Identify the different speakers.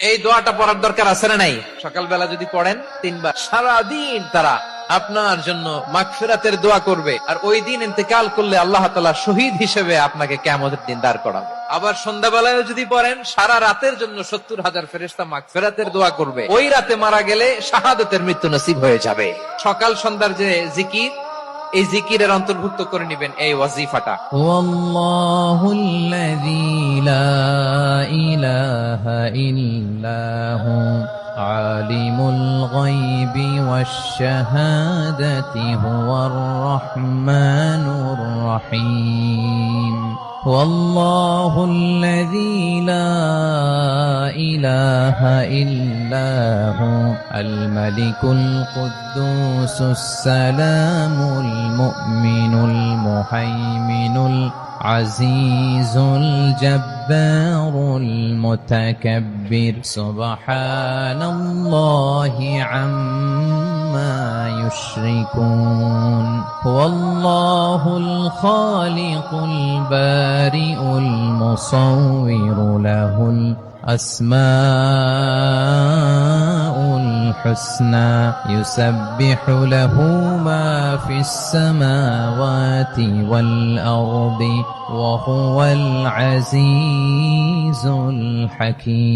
Speaker 1: এই দোয়াটা পড়ার দরকার আছে না নাই? সকালবেলা যদি পড়েন 3 বার, সারাদিন তারা আপনার জন্য মাগফিরাতের দোয়া করবে। আর ওই দিন ইন্তেকাল করলে আল্লাহ তাআলা শহীদ হিসেবে আপনাকে কিয়ামতের দিন দাঁড় করাবে। আবার সন্ধ্যাবেলায় যদি পড়েন, সারা রাতের জন্য 70,000 ফেরেশতা মাগফিরাতের দোয়া করবে। ওই রাতে মারা গেলে শাহাদাতের মৃত্যু নসিব হয়ে যাবে। সকাল সন্ধ্যার যে জিকির, এই জিকিরের অন্তর্ভুক্ত করে নেবেন এই ওয়াজিফাটা।
Speaker 2: ওয়াল্লাহুল্লাযী লা ইলাহা ইল্লাহু আলিমুল গায়বি ওয়াশ শাহাদাতি হুয়ার রাহমানুর রহিম। والله الذي لا إله إلا هو الملك القدوس السلام المؤمن المهيمن العزيز الجبار المتكبر سبحان الله عما يشركون هو الله الخالق البارئ المصور له الأسماء الحسنى يسبح له ما في السماوات والأرض وهو العزيز الحكيم.